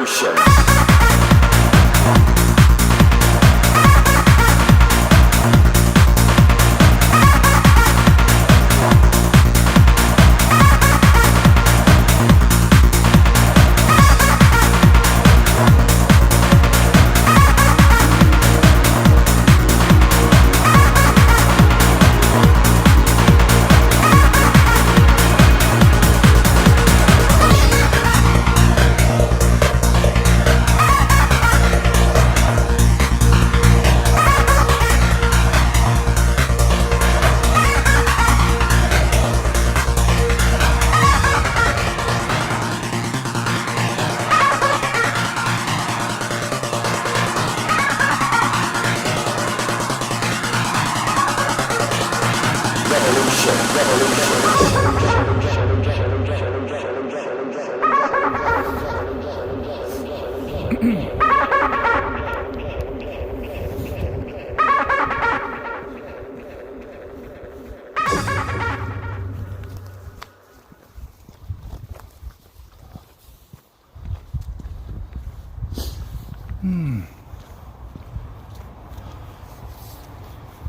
Revolution.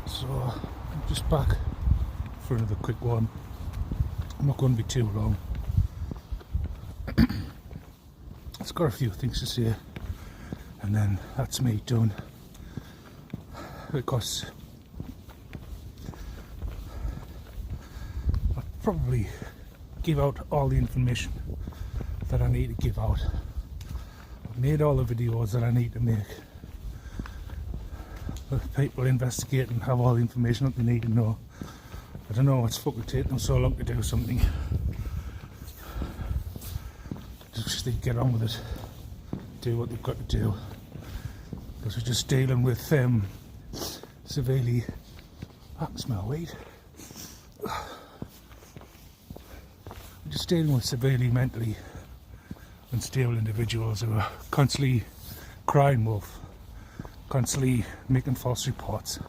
So I'm just back for another quick one. I'm not going to be too long. It's got a few things to say, and then that's me done. Because I'll probably give out all the information that I need to give out. I've made all the videos that I need to make. People investigate and have all the information that they need to know. I don't know what's fucking taking them so long to do something. Just they get on with it, do what they've got to do. Because we're just dealing with severely. I can smell weed. We're just dealing with severely mentally unstable individuals who are constantly crying wolf, constantly making false reports,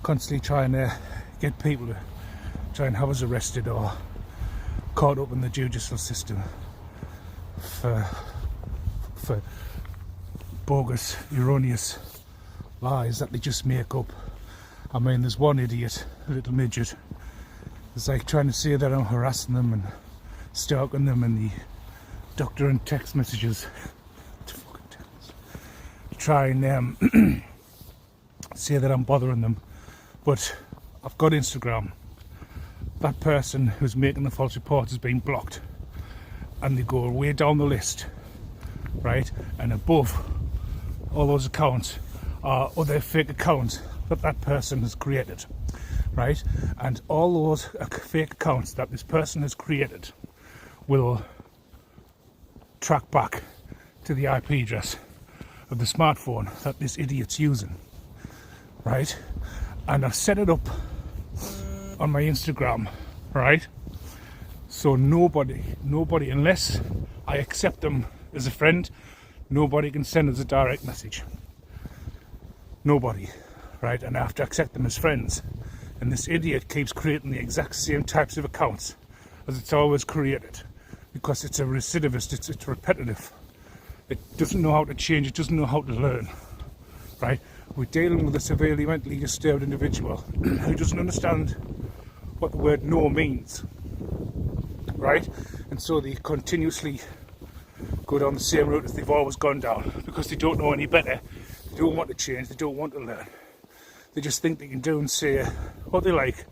constantly trying to get people to try and have us arrested or caught up in the judicial system for bogus, erroneous lies that they just make up. I mean, there's one idiot, a little midget, it's like trying to say that I'm harassing them and stalking them in the doctor and text messages to try and say that I'm bothering them. But I've got Instagram. That person who's making the false reports has been blocked, and they go way down the list, right? And above all those accounts are other fake accounts that person has created, right? And all those fake accounts that this person has created will track back to the IP address of the smartphone that this idiot's using, right? And I've set it up on my Instagram, right? So nobody, unless I accept them as a friend, nobody can send us a direct message. Nobody, right? And I have to accept them as friends. And this idiot keeps creating the exact same types of accounts as it's always created, because it's a recidivist, it's repetitive. It doesn't know how to change, it doesn't know how to learn, right? We're dealing with a severely mentally disturbed individual who doesn't understand what the word no means, right? And so they continuously go down the same route as they've always gone down, because they don't know any better. They don't want to change, they don't want to learn. They just think they can do and say what they like,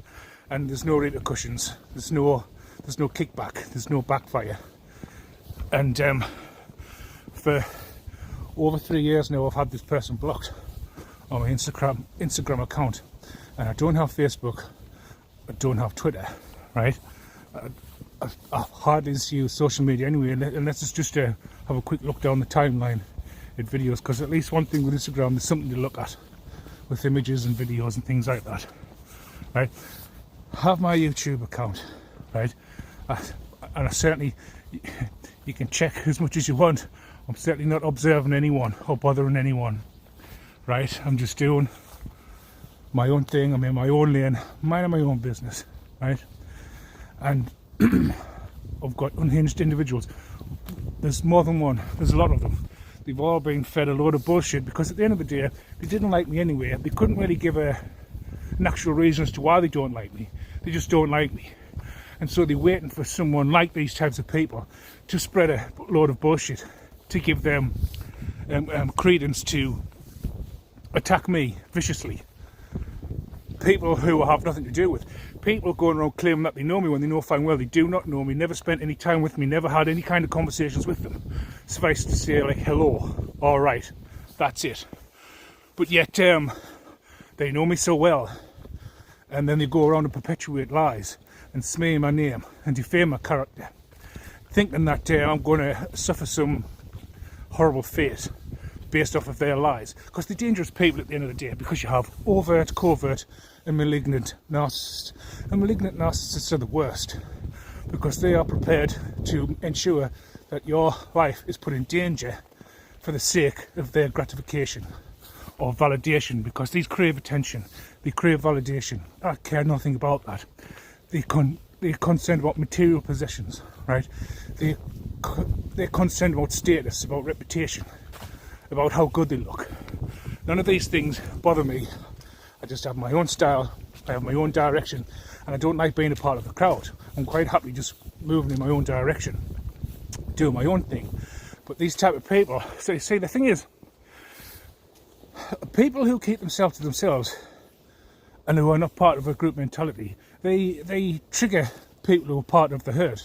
and there's no repercussions, there's no kickback, there's no backfire. And for over 3 years now, I've had this person blocked on my Instagram account, and I don't have Facebook, I don't have Twitter, right? I hardly use social media anyway, unless it's just to have a quick look down the timeline at videos, because at least one thing with Instagram, there's something to look at with images and videos and things like that, right? Have my YouTube account, right? And I certainly, you can check as much as you want. I'm certainly not observing anyone or bothering anyone, right? I'm just doing my own thing. I'm in my own lane, minding my own business, right? And I've got unhinged individuals. There's more than one. There's a lot of them. They've all been fed a load of bullshit because at the end of the day, they didn't like me anyway. They couldn't really give an actual reason as to why they don't like me. They just don't like me. And so they're waiting for someone like these types of people to spread a load of bullshit to give them credence to attack me viciously. People who I have nothing to do with. People going around claiming that they know me when they know fine well they do not know me, never spent any time with me, never had any kind of conversations with them. Suffice to say, like, hello, alright, that's it. But yet, they know me so well, and then they go around and perpetuate lies and smear my name and defame my character, thinking that I'm going to suffer some horrible fate based off of their lies. Because they're dangerous people at the end of the day, because you have overt, covert and malignant narcissists. And malignant narcissists are the worst, because they are prepared to ensure that your life is put in danger for the sake of their gratification or validation, because these crave attention, they crave validation. I care nothing about that. They're concerned about material possessions, right? They're concerned about status, about reputation, about how good they look. None of these things bother me. I just have my own style, I have my own direction, and I don't like being a part of the crowd. I'm quite happy just moving in my own direction, doing my own thing. But these type of people, so you see, the thing is, people who keep themselves to themselves and who are not part of a group mentality, they trigger people who are part of the herd,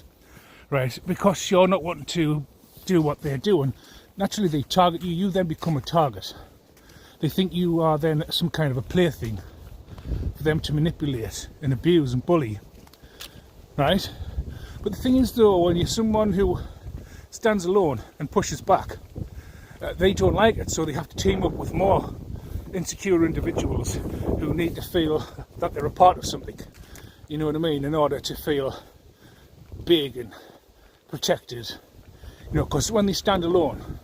right? Because you're not wanting to do what they're doing. Naturally, they target you. You then become a target. They think you are then some kind of a plaything for them to manipulate and abuse and bully, right? But the thing is, though, when you're someone who stands alone and pushes back, they don't like it, so they have to team up with more insecure individuals who need to feel that they're a part of something, you know what I mean, in order to feel big and protected. You know, because when they stand alone,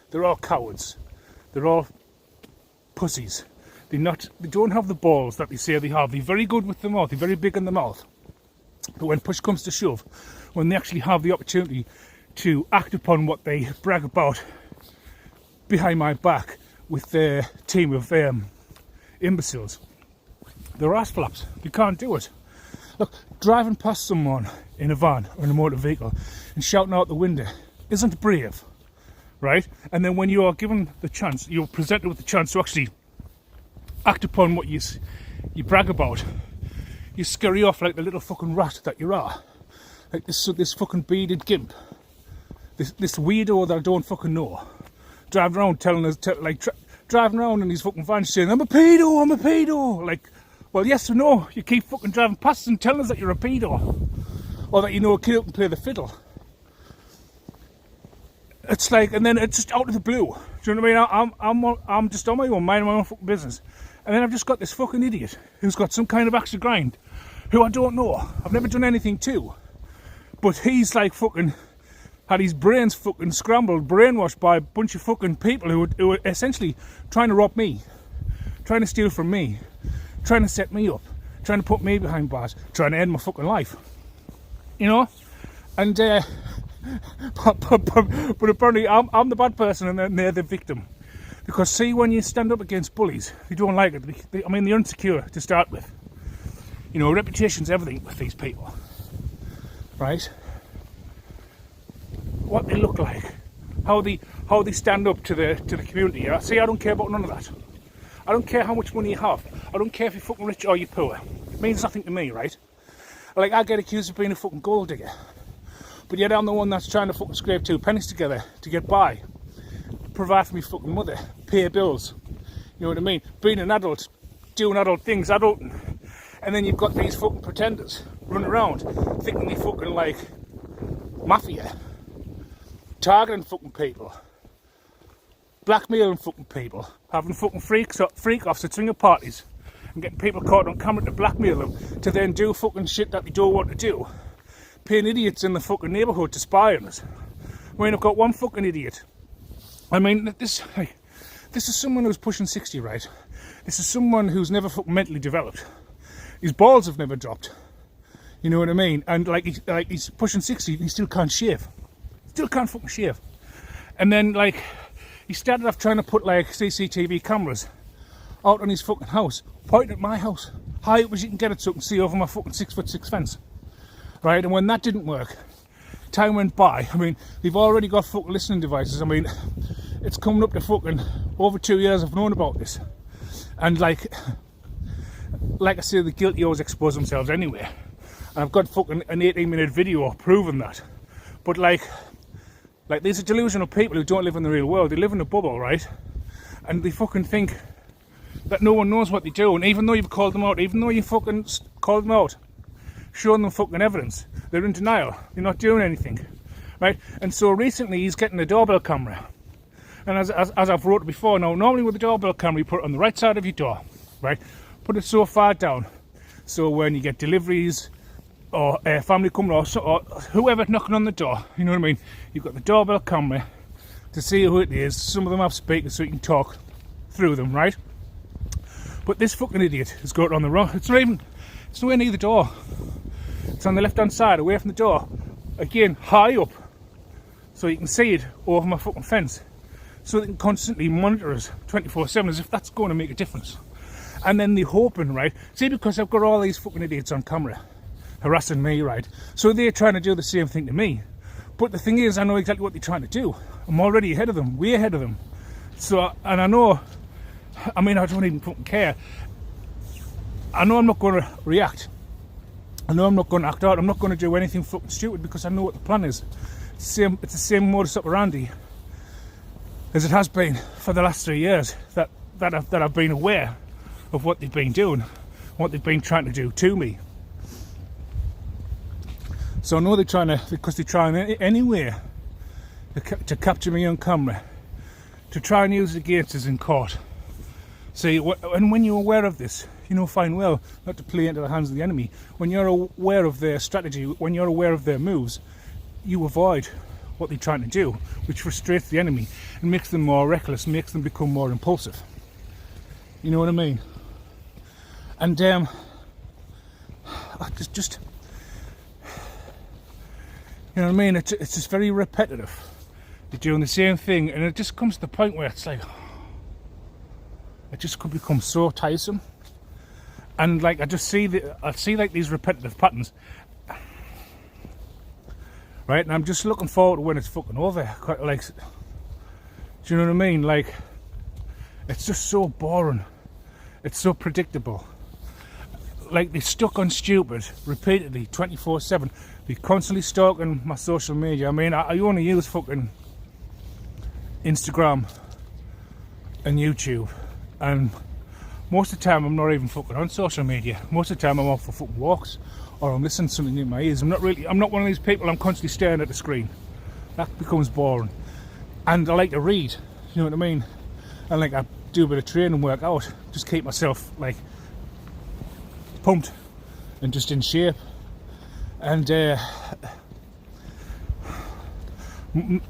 they're all cowards, they're all pussies. They don't have the balls that they say they have. They're very good with the mouth, they're very big in the mouth, but when push comes to shove, when they actually have the opportunity to act upon what they brag about behind my back with their team of imbeciles, they're ass flaps. They can't do it. Look, driving past someone in a van or in a motor vehicle and shouting out the window isn't brave, right? And then when you are given the chance, you're presented with the chance to actually act upon what you brag about, you scurry off like the little fucking rat that you are, like this fucking bearded gimp, this weirdo that I don't fucking know, driving around telling us, driving around in these fucking vans saying, I'm a pedo, like, well, yes or no, you keep fucking driving past and telling us that you're a pedo, or that you know a kid who can play the fiddle. It's like, and then it's just out of the blue, do you know what I mean? I'm just on my own, minding my own fucking business, and then I've just got this fucking idiot who's got some kind of axe to grind, who I don't know, I've never done anything to, but he's like fucking had his brains fucking scrambled, brainwashed by a bunch of fucking people who are essentially trying to rob me, trying to steal from me, trying to set me up, trying to put me behind bars, trying to end my fucking life, you know? And but apparently I'm the bad person and they're the victim, because see, when you stand up against bullies, they don't like it. They're insecure to start with, you know. Reputation's everything with these people, right? What they look like, how they stand up to the community. See, I don't care about none of that. I don't care how much money you have. I don't care if you're fucking rich or you're poor. It means nothing to me, right? Like, I get accused of being a fucking gold digger, but yet I'm the one that's trying to fucking scrape 2 pennies together to get by, provide for me fucking mother, pay bills. You know what I mean? Being an adult, doing adult things, adulting. And then you've got these fucking pretenders running around thinking they fucking like mafia, targeting fucking people, blackmailing fucking people, having fucking freak-offs at swinger parties and getting people caught on camera to blackmail them to then do fucking shit that they don't want to do, paying idiots in the fucking neighbourhood to spy on us. I mean, I've got one fucking idiot. I mean, this is someone who's pushing 60, right? This is someone who's never fucking mentally developed. His balls have never dropped. You know what I mean? And he's pushing 60 and he still can't shave. Still can't fucking shave. And then, like, He started off trying to put like CCTV cameras out on his fucking house, pointing at my house, high up as you can get it so you can see over my fucking 6'6" fence. Right, and when that didn't work, time went by. I mean, they've already got fucking listening devices. I mean, it's coming up to fucking over 2 years I've known about this. And like I say, the guilty always expose themselves anyway. And I've got fucking an 18-minute video proving that. But like these are delusional people who don't live in the real world. They live in a bubble, right? And they fucking think that no one knows what they do. And even though you've called them out, even though you fucking called them out, showing them fucking evidence, they're in denial. They're not doing anything, right? And so recently he's getting a doorbell camera. And as I've wrote before, now normally with the doorbell camera you put it on the right side of your door, right? Put it so far down so when you get deliveries or family coming or whoever knocking on the door, you know what I mean, you've got the doorbell camera to see who it is. Some of them have speakers so you can talk through them, right? But this fucking idiot has got it on the wrong, it's nowhere near the door. It's on the left hand side away from the door, again high up so you can see it over my fucking fence, so they can constantly monitor us 24/7 as if that's going to make a difference. And then they're hoping, right, see, because I've got all these fucking idiots on camera harassing me, right, so they're trying to do the same thing to me. But the thing is, I know exactly what they're trying to do. I'm already ahead of them, way ahead of them. So, and I know, I mean, I don't even fucking care. I know I'm not going to react. I know I'm not going to act out. I'm not going to do anything fucking stupid because I know what the plan is. It's the same modus operandi as it has been for the last 3 years that I've been aware of what they've been doing, what they've been trying to do to me. So I know they're trying to, because they're trying anywhere to capture me on camera, to try and use it against us in court. See, and when you're aware of this, you know fine well not to play into the hands of the enemy. When you're aware of their strategy, when you're aware of their moves, you avoid what they're trying to do, which frustrates the enemy and makes them more reckless, makes them become more impulsive. You know what I mean? And just you know what I mean? It's just very repetitive. They're doing the same thing, and it just comes to the point where it's like, it just could become so tiresome. And like I see like these repetitive patterns, right? And I'm just looking forward to when it's fucking over. Like, do you know what I mean? Like, it's just so boring. It's so predictable. Like, they're stuck on stupid repeatedly 24/7. They're constantly stalking my social media. I mean, I only use fucking Instagram and YouTube, and most of the time I'm not even fucking on social media. Most of the time I'm off for fucking walks, or I'm listening to something in my ears. I'm not one of these people I'm constantly staring at the screen. That becomes boring. And I like to read, you know what I mean? And like, I do a bit of training, work out, just keep myself like pumped and just in shape. And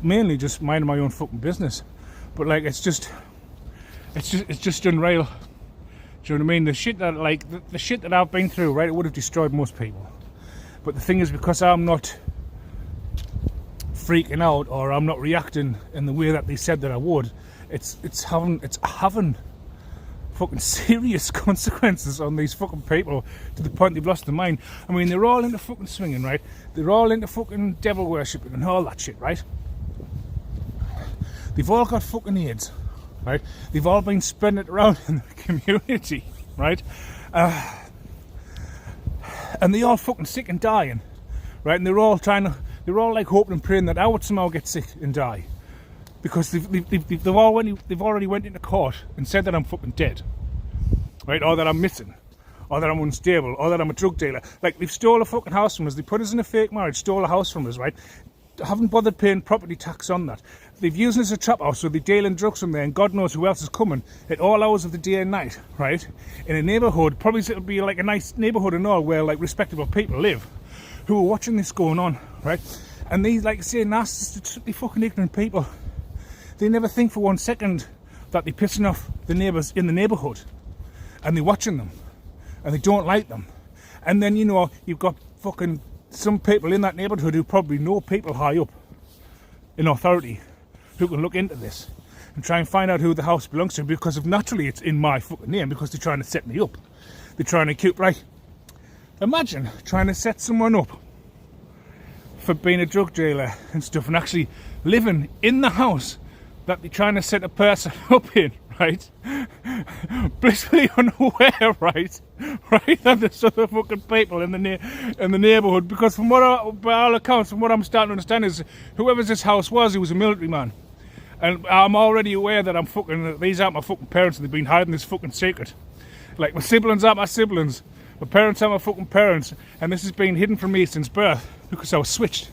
mainly just minding my own fucking business. But like, it's just unreal. Do you know what I mean? The shit that I've been through, right, it would have destroyed most people. But the thing is, because I'm not freaking out or I'm not reacting in the way that they said that I would, it's having fucking serious consequences on these fucking people to the point they've lost their mind. I mean, they're all into fucking swinging, right? They're all into fucking devil worshipping and all that shit, right? They've all got fucking AIDS, right? They've all been spreading it around in the community, right? And they're all fucking sick and dying, right? And they're all like hoping and praying that I would somehow get sick and die, because they've already went into court and said that I'm fucking dead, right? Or that I'm missing, or that I'm unstable, or that I'm a drug dealer. Like, they've stole a fucking house from us. They put us in a fake marriage, stole a house from us, right? Haven't bothered paying property tax on that. They've used it as a trap house, so they're dealing drugs from there, and God knows who else is coming at all hours of the day and night, right? In a neighbourhood, probably it'll be like a nice neighbourhood and all, where like respectable people live, who are watching this going on, right? And these, like I say, narcissistic, fucking ignorant people, they never think for 1 second that they're pissing off the neighbours in the neighbourhood, and they're watching them, and they don't like them. And then, you know, you've got fucking some people in that neighbourhood who probably know people high up in authority who can look into this, and try and find out who the house belongs to, because if naturally it's in my fucking name, because they're trying to set me up. They're trying to keep, like, imagine trying to set someone up for being a drug dealer and stuff, and actually living in the house that they're trying to set a person up in, right? Blissfully unaware, right, that there's other fucking people in the neighbourhood. Because from by all accounts, from what I'm starting to understand, is whoever this house was, he was a military man, and I'm already aware that these aren't my fucking parents, and they've been hiding this fucking secret. Like, my siblings aren't my siblings, my parents aren't my fucking parents, and this has been hidden from me since birth because I was switched.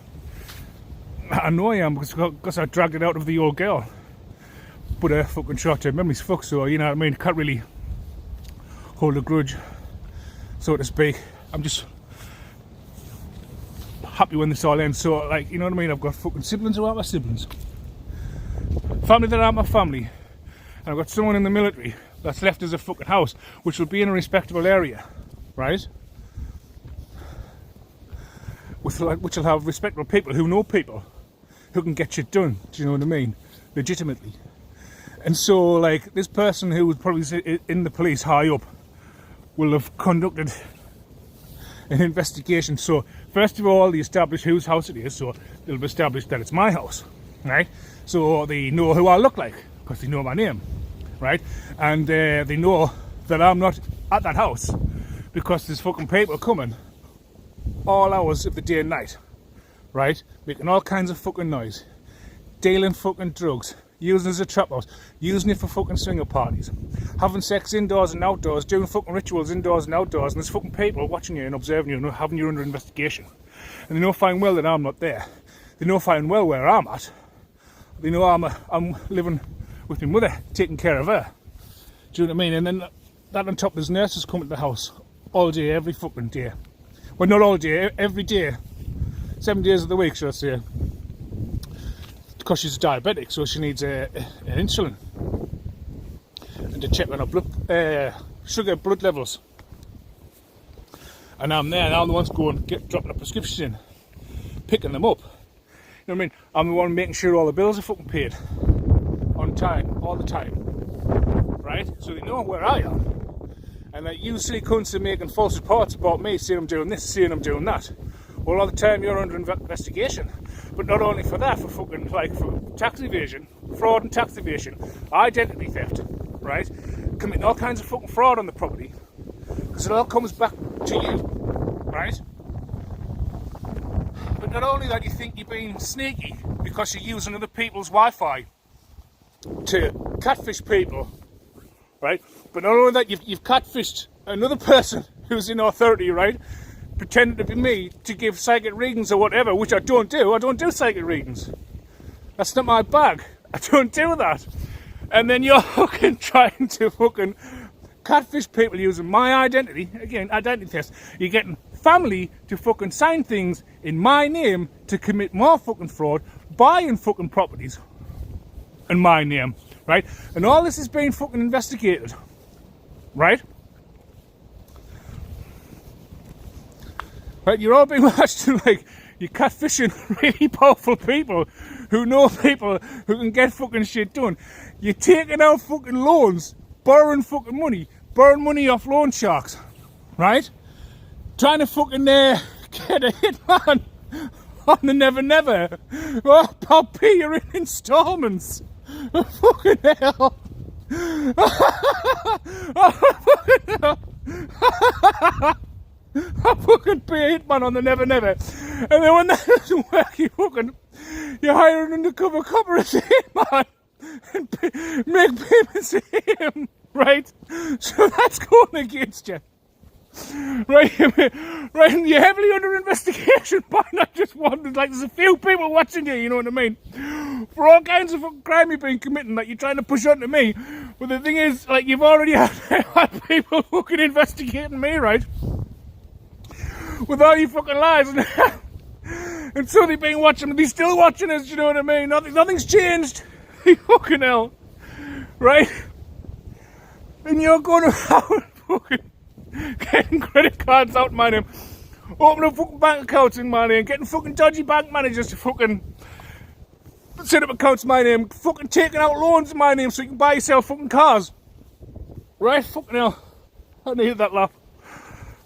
I know I am, because I dragged it out of the old girl. But fucking short-term memories fuck, so you know what I mean, can't really hold a grudge, so to speak. I'm just happy when this all ends. So, like, you know what I mean, I've got fucking siblings who aren't my siblings, family that aren't my family, and I've got someone in the military that's left as a fucking house, which will be in a respectable area, right? Which will have respectable people who know people who can get shit done, do you know what I mean, legitimately. And so, like, this person who was probably in the police high up will have conducted an investigation. So, first of all, they establish whose house it is, so they'll have established that it's my house, right? So they know who I look like, because they know my name, right? And they know that I'm not at that house, because there's fucking people coming all hours of the day and night, right? Making all kinds of fucking noise, dealing fucking drugs, using it as a trap house, using it for fucking swinger parties, having sex indoors and outdoors, doing fucking rituals indoors and outdoors, and there's fucking people watching you and observing you and having you under investigation. And they know fine well that I'm not there. They know fine well where I'm at. They know I'm living with my mother, taking care of her. Do you know what I mean? And then that on top, there's nurses coming to the house all day, every fucking day. Well, not all day, every day. 7 days of the week, should I say. Because she's diabetic, so she needs an insulin, and to check on her blood levels. And I'm there, and I'm the one dropping the prescription in, picking them up. You know what I mean? I'm the one making sure all the bills are fucking paid on time, all the time, right? So they know where I am, and that you silly cunts are making false reports about me, saying I'm doing this, saying I'm doing that. Well, all the time you're under investigation. But not only for that, for fucking, like, for tax evasion, fraud and tax evasion, identity theft, right? Committing all kinds of fucking fraud on the property, because it all comes back to you, right? But not only that, you think you're being sneaky because you're using other people's Wi-Fi to catfish people, right? But not only that, you've catfished another person who's in authority, right? Pretending to be me to give psychic readings or whatever, which I don't do. I don't do psychic readings. That's not my bag. I don't do that. And then you're fucking trying to fucking catfish people using my identity. Again, identity theft. You're getting family to fucking sign things in my name to commit more fucking fraud, buying fucking properties in my name, right? And all this is being fucking investigated, right? Right, you're all being watched, like, you're catfishing really powerful people who know people who can get fucking shit done. You're taking out fucking loans, borrowing fucking money, borrowing money off loan sharks, right? Trying to fucking get a hitman on the Never Never. Oh, I'll pay you in installments. Fucking hell. Oh, fucking hell. I fucking pay a hitman on the Never Never, and then when that doesn't work, you hire an undercover copper as a hitman and make payments to him, right? So that's going against you, right? Right, and you're heavily under investigation by not just one. Like, there's a few people watching you, you know what I mean? For all kinds of crime you've been committing that you're trying to push onto me. But the thing is, like, you've already had people fucking investigating me, right? With all your fucking lies, and so they've been watching, they're still watching us, you know what I mean? Nothing's changed. Fucking hell, right? And you're going around fucking getting credit cards out in my name, opening fucking bank accounts in my name, getting fucking dodgy bank managers to fucking set up accounts in my name, fucking taking out loans in my name so you can buy yourself fucking cars. Right? Fucking hell. I needed that laugh.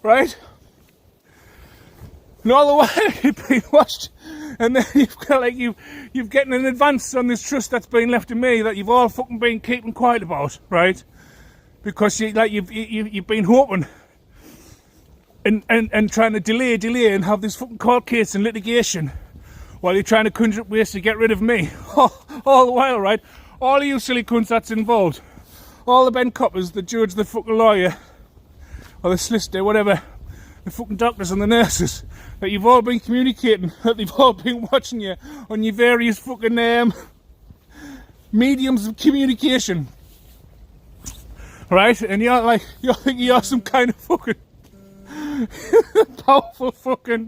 Right? And all the while you've been watched, and then you've got like you've getting an advance on this trust that's been left to me that you've all fucking been keeping quiet about, right? Because you've been hoping and trying to delay and have this fucking court case and litigation while you're trying to conjure up ways to get rid of me. All the while, right? All of you silly cunts that's involved. All the Ben coppers, the judge, the fucking lawyer, or the solicitor, whatever, the fucking doctors and the nurses, that you've all been communicating, that they've all been watching you on your various fucking mediums of communication. Right? And you're thinking you're some kind of fucking powerful fucking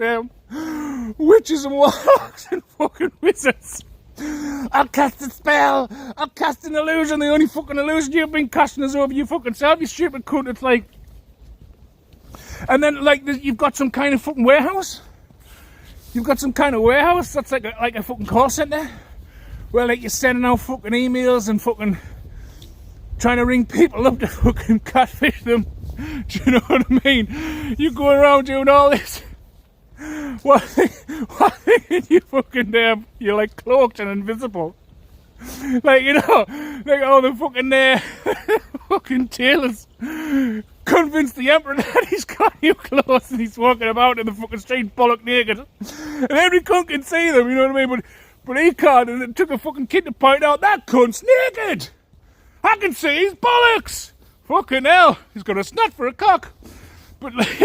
witches and warlocks and fucking wizards. I'll cast a spell, I'll cast an illusion, the only fucking illusion you've been casting is over you fucking self, you stupid cunt. It's like, and then like you've got some kind of fucking warehouse. You've got some kind of warehouse that's like a fucking call centre where like you're sending out fucking emails and fucking trying to ring people up to fucking catfish them. Do you know what I mean? You go around doing all this. What thing you fucking you're like cloaked and invisible. Like, you know, like all the fucking fucking tailors convinced the emperor that he's got new clothes and he's walking about in the fucking street bollock naked. And every cunt can see them, you know what I mean? But he can't, and it took a fucking kid to point out that cunt's naked. I can see his bollocks. Fucking hell, he's got a snot for a cock. But like,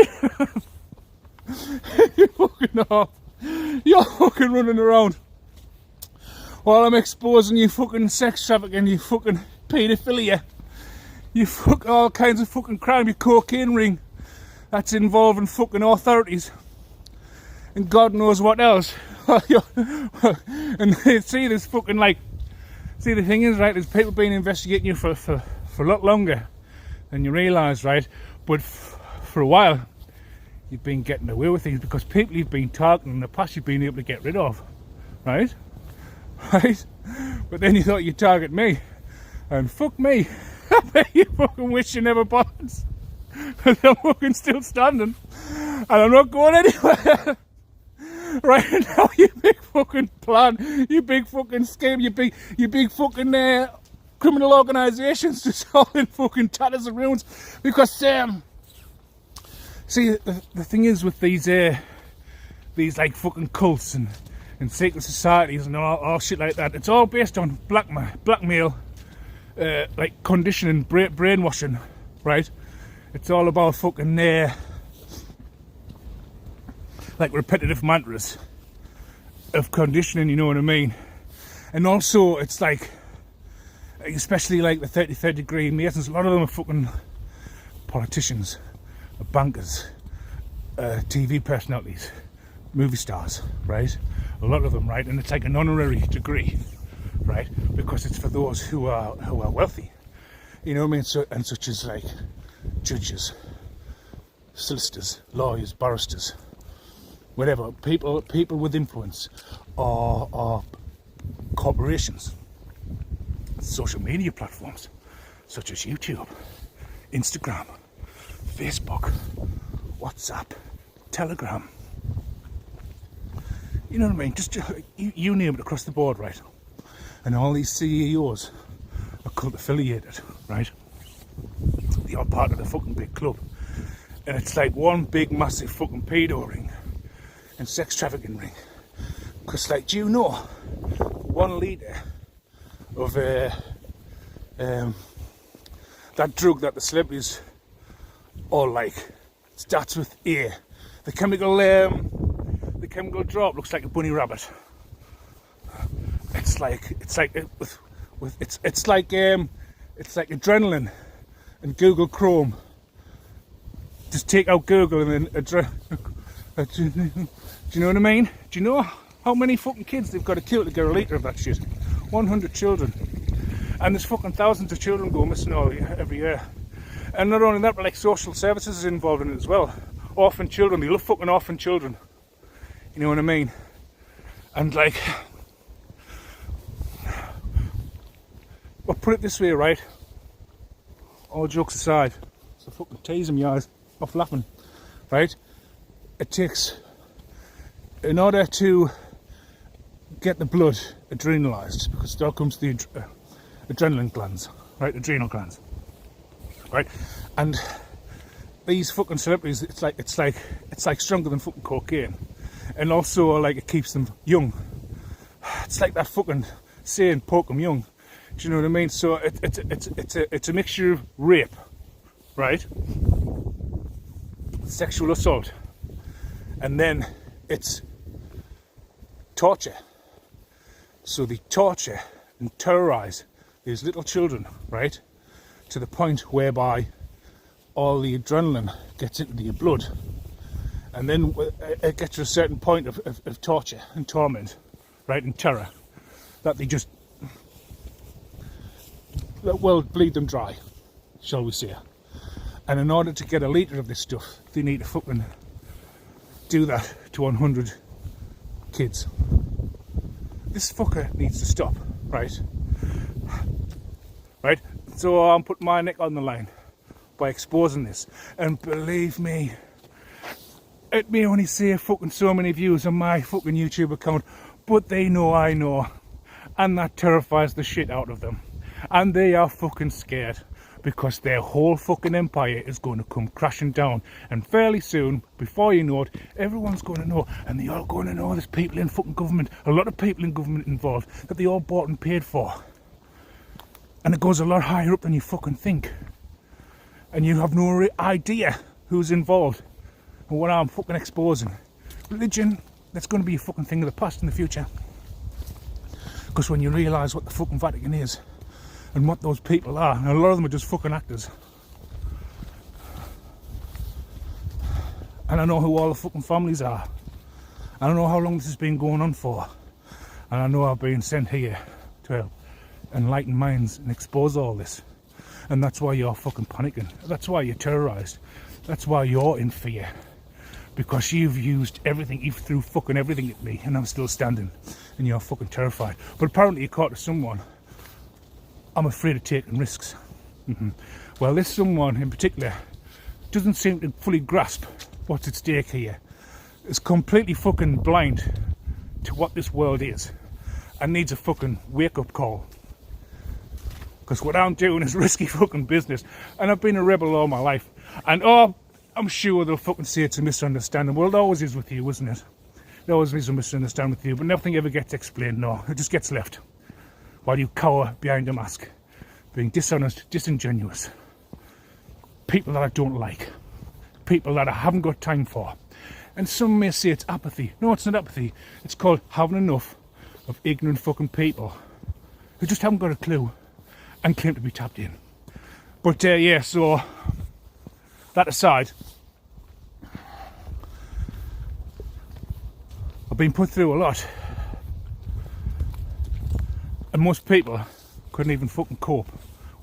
you're fucking running around while I'm exposing you fucking sex trafficking, you fucking paedophilia, you fuck all kinds of fucking crime, your cocaine ring that's involving fucking authorities and God knows what else. And see this fucking like, see the thing is, right, there's people been investigating you for a lot longer than you realise, right? But for a while you've been getting away with things because people you've been targeting in the past you've been able to get rid of, right? Right? But then you thought you'd target me, and fuck me. I bet you fucking wish you never bothered. Because I'm fucking still standing, and I'm not going anywhere. Right now, you big fucking plan, you big fucking scheme, you big fucking criminal organisations just all in fucking tatters and ruins. Because see, the thing is with these like fucking cults and secret societies and all shit like that, it's all based on blackmail, like conditioning, brainwashing, right? It's all about fucking like repetitive mantras of conditioning, you know what I mean? And also it's like, especially like the 33rd degree Masons, a lot of them are fucking politicians, bankers, TV personalities, movie stars, right? A lot of them, right? And it's like an honorary degree, right? Because it's for those who are wealthy, you know what I mean? So, and such as like judges, solicitors, lawyers, barristers, whatever, people with influence, or corporations, social media platforms such as YouTube, Instagram, Facebook, WhatsApp, Telegram. You know what I mean? Just you name it across the board, right? And all these CEOs are cult affiliated, right? They are part of the fucking big club. And it's like one big massive fucking pedo ring and sex trafficking ring. Because like, do you know 1 litre of that drug that the celebrities all like starts with A. The chemical drop looks like a bunny rabbit. It's like adrenaline and Google Chrome. Just take out Google and then do you know what I mean? Do you know how many fucking kids they've got to kill to get a litre of that shit? 100 children. And there's fucking thousands of children go missing every year. And not only that, but like social services is involved in it as well. Orphan children, they love fucking orphan children. You know what I mean? And like, But put it this way, right? All jokes aside, so fucking teasing me eyes off laughing, right? It takes, in order to get the blood adrenalized, because it all comes to the adrenaline glands, right? Adrenal glands, right? And these fucking celebrities, it's like stronger than fucking cocaine, and also like it keeps them young. It's like that fucking saying, poke 'em young. Do you know what I mean? So it's a mixture of rape, right? Sexual assault, and then it's torture. So they torture and terrorize these little children, right? To the point whereby all the adrenaline gets into your blood, and then it gets to a certain point of torture and torment, right, and terror, that they just, well, bleed them dry, shall we say. And in order to get a litre of this stuff, they need to fucking do that to 100 kids. This fucker needs to stop, right? Right? So I'm putting my neck on the line by exposing this. And believe me, it may only say fucking so many views on my fucking YouTube account, but they know I know. And that terrifies the shit out of them. And they are fucking scared, because their whole fucking empire is going to come crashing down. And fairly soon, before you know it, everyone's going to know. And they're all going to know there's people in fucking government, a lot of people in government involved, that they all bought and paid for. And it goes a lot higher up than you fucking think. And you have no idea who's involved and what I'm fucking exposing. Religion, that's going to be a fucking thing of the past in the future. Because when you realise what the fucking Vatican is, and what those people are, and a lot of them are just fucking actors. And I know who all the fucking families are. I don't know how long this has been going on for. And I know I've been sent here to enlighten minds and expose all this. And that's why you're fucking panicking. That's why you're terrorised. That's why you're in fear. Because you've used everything, you've threw fucking everything at me, and I'm still standing. And you're fucking terrified. But apparently you caught to someone, I'm afraid of taking risks. Well, this someone in particular doesn't seem to fully grasp what's at stake here. Is completely fucking blind to what this world is, and needs a fucking wake-up call. Because what I'm doing is risky fucking business, and I've been a rebel all my life. And I'm sure they'll fucking say it's a misunderstanding. Well, it always is with you, isn't it? It always is a misunderstanding with you, but nothing ever gets explained. No, it just gets left. While you cower behind a mask, being dishonest, disingenuous. People that I don't like. People that I haven't got time for. And some may say it's apathy. No, it's not apathy. It's called having enough of ignorant fucking people who just haven't got a clue and claim to be tapped in. But yeah, so that aside, I've been put through a lot. And most people couldn't even fucking cope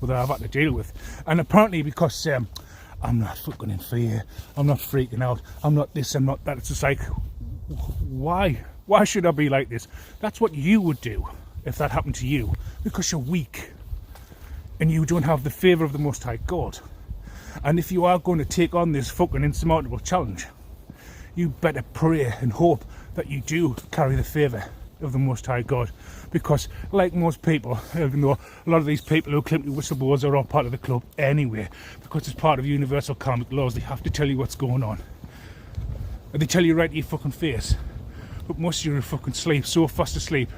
with what I've had to deal with. And apparently because I'm not fucking in fear, I'm not freaking out, I'm not this, I'm not that. It's just like, why? Why should I be like this? That's what you would do if that happened to you. Because you're weak. And you don't have the favour of the Most High God. And if you are going to take on this fucking insurmountable challenge, you better pray and hope that you do carry the favour of the Most High God. Because like most people, even though a lot of these people who claim to be whistleblowers are all part of the club anyway, because it's part of universal karmic laws, they have to tell you what's going on. And they tell you right to your fucking face. But most of you are fucking asleep, so fast asleep,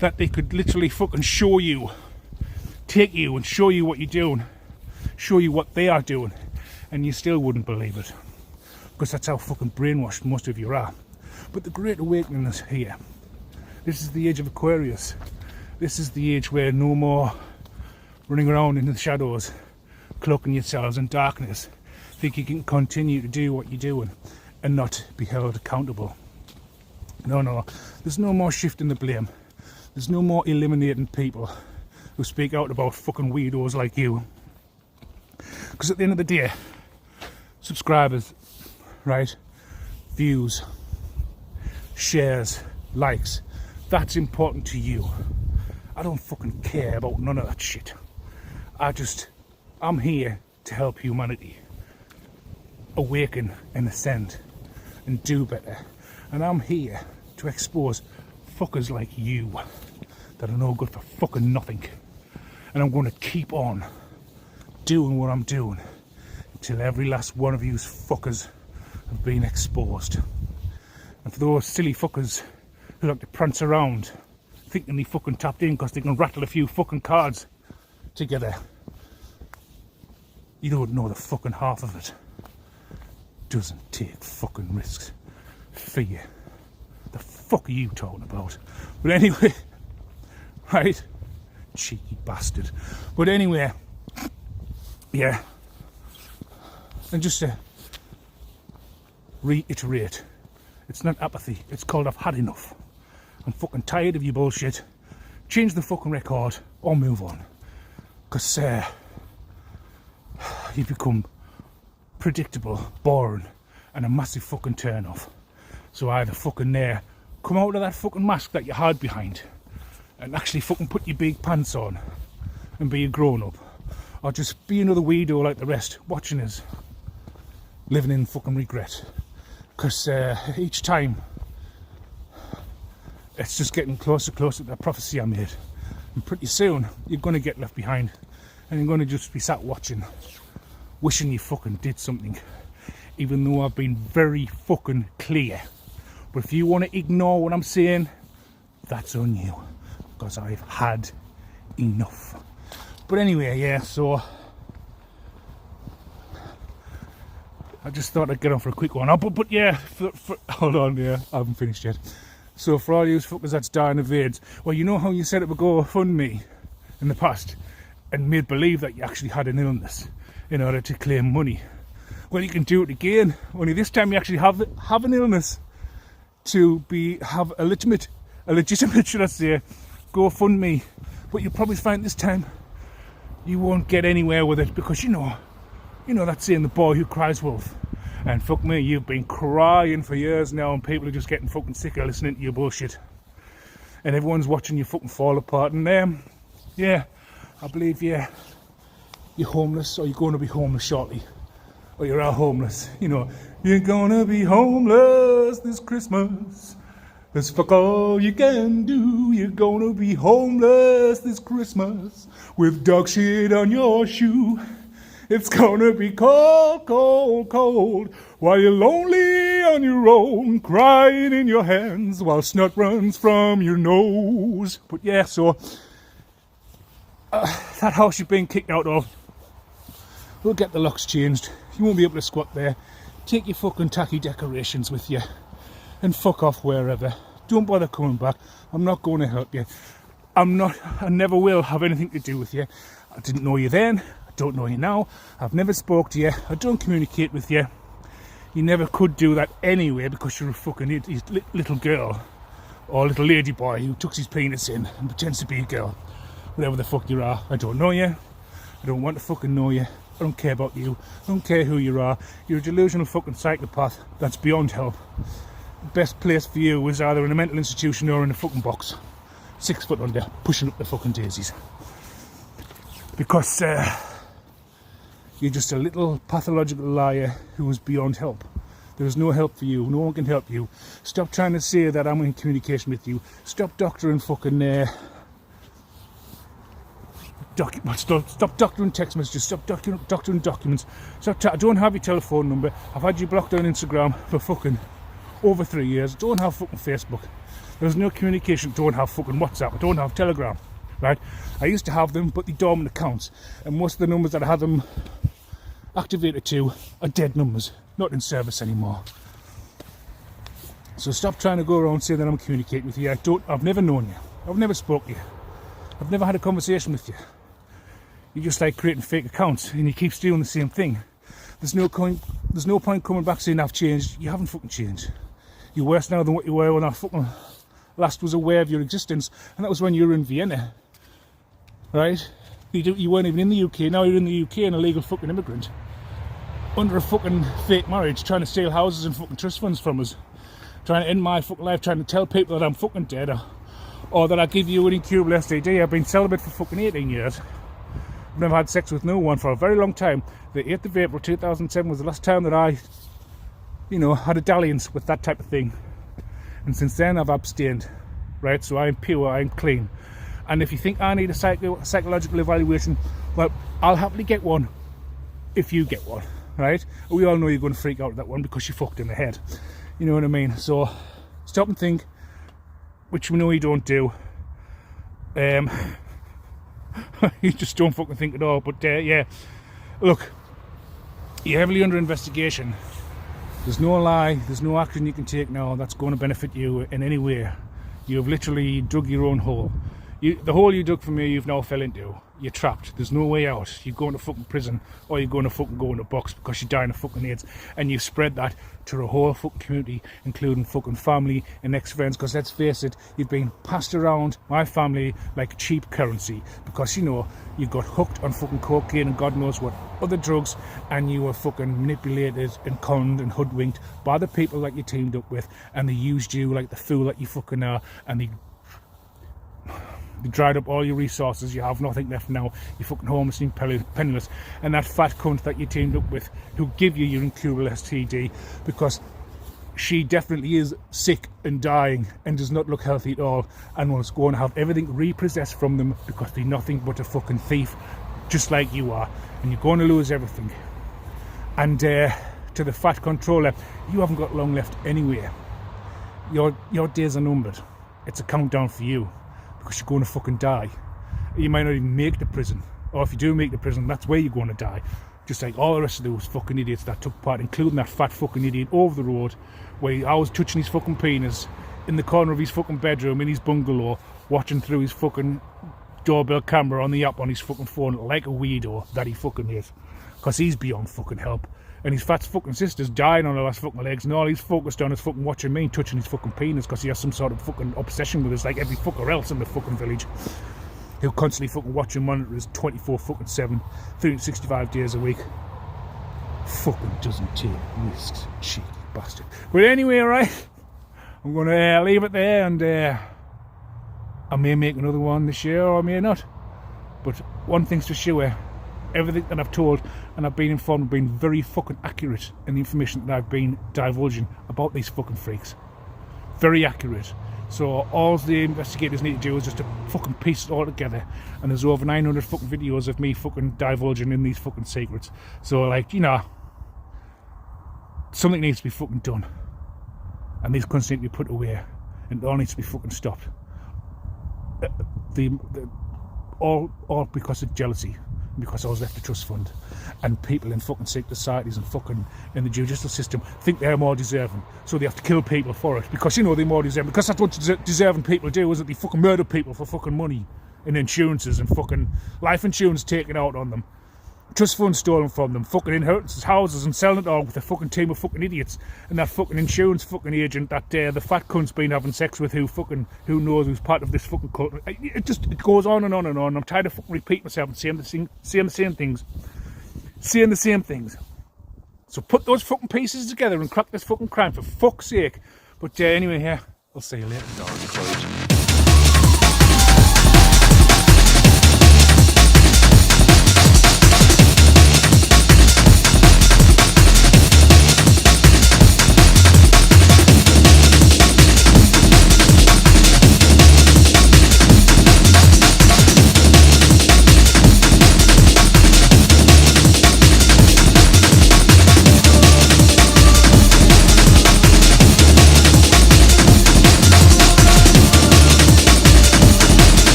that they could literally fucking show you, take you and show you what you're doing, show you what they are doing, and you still wouldn't believe it. Because that's how fucking brainwashed most of you are. But the Great Awakening is here. This is the age of Aquarius. This is the age where no more running around in the shadows, cloaking yourselves in darkness, think you can continue to do what you're doing and not be held accountable. No, there's no more shifting the blame. There's no more eliminating people who speak out about fucking weirdos like you. Because at the end of the day, subscribers, right, views, shares, likes, that's important to you. I don't fucking care about none of that shit. I'm here to help humanity awaken and ascend and do better. And I'm here to expose fuckers like you that are no good for fucking nothing. And I'm going to keep on doing what I'm doing until every last one of you fuckers have been exposed. And for those silly fuckers who like to prance around thinking they fucking tapped in because they can rattle a few fucking cards together, you don't know the fucking half of it. Doesn't take fucking risks for you. The fuck are you talking about? But anyway, right? Cheeky bastard. But anyway, yeah. And just to reiterate, it's not apathy, it's called I've had enough. I'm fucking tired of your bullshit. Change the fucking record or move on. Because you become predictable, boring, and a massive fucking turn off. So either fucking come out of that fucking mask that you hide behind and actually fucking put your big pants on and be a grown up, or just be another weirdo like the rest, watching us living in fucking regret. Because each time it's just getting closer to that prophecy I made, and pretty soon you're going to get left behind and you're going to just be sat watching, wishing you fucking did something, even though I've been very fucking clear. But if you want to ignore what I'm saying, that's on you, because I've had enough. But anyway, yeah, so I just thought I'd get on for a quick one. Oh, but yeah, hold on, yeah, I haven't finished yet. So for all you fuckers that's dying of AIDS, well, you know how you set up a GoFundMe in the past and made believe that you actually had an illness in order to claim money? Well, you can do it again, only this time you actually have an illness to have a legitimate, should I say, GoFundMe. But you'll probably find this time you won't get anywhere with it, because you know that saying, the boy who cries wolf. And fuck me, you've been crying for years now, and people are just getting fucking sick of listening to your bullshit. And everyone's watching you fucking fall apart. And yeah, I believe you're homeless, or you're going to be homeless shortly. Or you're all homeless, You're gonna be homeless this Christmas. That's fuck all you can do. You're gonna be homeless this Christmas with dog shit on your shoe. It's gonna be cold, cold, cold, while you're lonely on your own, crying in your hands while snot runs from your nose. But yeah, so that house you've been kicked out of, we'll get the locks changed. You won't be able to squat there. Take your fucking tacky decorations with you and fuck off wherever. Don't bother coming back. I'm not going to help you. I never will have anything to do with you. I didn't know you then. I don't know you now. I've never spoke to you. I don't communicate with you. You never could do that anyway, because you're a fucking little girl or little lady boy who tucks his penis in and pretends to be a girl. Whatever the fuck you are. I don't know you. I don't want to fucking know you. I don't care about you. I don't care who you are. You're a delusional fucking psychopath that's beyond help. The best place for you is either in a mental institution or in a fucking box, 6 foot under, pushing up the fucking daisies. Because you're just a little pathological liar who is beyond help. There is no help for you. No one can help you. Stop trying to say that I'm in communication with you. Stop doctoring fucking stop doctoring text messages. Stop doctoring documents. I don't have your telephone number. I've had you blocked on Instagram for fucking over 3 years. Don't have fucking Facebook. There's no communication. Don't have fucking WhatsApp. I don't have Telegram. Right? I used to have them, but they're dormant accounts, and most of the numbers that I had them activated to are dead numbers, not in service anymore. So stop trying to go around saying that I'm communicating with you. I've never known you. I've never spoke to you. I've never had a conversation with you. You just like creating fake accounts, and you keep doing the same thing. There's no point coming back saying I've changed. You haven't fucking changed. You're worse now than what you were when I fucking last was aware of your existence, and that was when you were in Vienna. Right? You weren't even in the UK. Now you're in the UK, an illegal fucking immigrant, under a fucking fake marriage, trying to steal houses and fucking trust funds from us, trying to end my fucking life, trying to tell people that I'm fucking dead, or that I give you an incurable STD. I've been celibate for fucking 18 years. I've never had sex with no one for a very long time. The 8th of April 2007 was the last time that I, had a dalliance with that type of thing. And since then I've abstained, right? So I'm pure, I'm clean. And if you think I need a psychological evaluation, well, I'll happily get one if you get one, right? We all know you're going to freak out at that one because you fucked in the head. You know what I mean? So stop and think, which we know you don't do. You just don't fucking think at all. But yeah, look, you're heavily under investigation. There's no lie, there's no action you can take now that's going to benefit you in any way. You've literally dug your own hole. The hole you dug for me, you've now fell into. You're trapped. There's no way out. You're going to fucking prison, or you're going to fucking go in a box because you're dying of fucking AIDS. And you spread that to the whole fucking community, including fucking family and ex-friends. Because let's face it, you've been passed around my family like cheap currency. Because you got hooked on fucking cocaine and God knows what other drugs, and you were fucking manipulated and conned and hoodwinked by the people that you teamed up with, and they used you like the fool that you fucking are, and they dried up all your resources. You have nothing left now. You're fucking homeless and penniless. And that fat cunt that you teamed up with, who give you your incurable STD, because she definitely is sick and dying and does not look healthy at all, and was going to have everything repossessed from them because they're nothing but a fucking thief, just like you are, and you're going to lose everything. And to the fat controller, you haven't got long left anyway. Your days are numbered. It's a countdown for you, because you're going to fucking die. You might not even make the prison, or if you do make the prison, that's where you're going to die, just like all the rest of those fucking idiots that took part, including that fat fucking idiot over the road, where I was touching his fucking penis in the corner of his fucking bedroom in his bungalow, watching through his fucking doorbell camera on the app on his fucking phone like a weirdo that he fucking is, because he's beyond fucking help. And his fat fucking sister's dying on her last fucking legs, and all he's focused on is fucking watching me and touching his fucking penis, because he has some sort of fucking obsession with us, like every fucker else in the fucking village. He'll constantly fucking watch and monitor us 24 fucking 7, 365 days a week. Fucking doesn't take risks, cheeky bastard. But anyway, right, I'm gonna leave it there, and I may make another one this year, or I may not. But one thing's for sure, everything that I've told and I've been informed have been very fucking accurate in the information that I've been divulging about these fucking freaks. Very accurate. So all the investigators need to do is just to fucking piece it all together. And there's over 900 fucking videos of me fucking divulging in these fucking secrets. So like, something needs to be fucking done. And these cunts need to be put away. And it all needs to be fucking stopped. All because of jealousy. Because I was left a trust fund, and people in fucking secret societies and fucking in the judicial system think they're more deserving, so they have to kill people for it, because they're more deserving, because that's what deserving people do, isn't it? They fucking murder people for fucking money and insurances and fucking life insurance taken out on them, trust funds stolen from them, fucking inheritances, houses, and selling it all with a fucking team of fucking idiots, and that fucking insurance fucking agent that the fat cunt's been having sex with, who knows who's part of this fucking cult. It goes on and on and on. I'm tired of fucking repeating myself and saying the same things. So put those fucking pieces together and crack this fucking crime, for fuck's sake. But anyway, I'll see you later.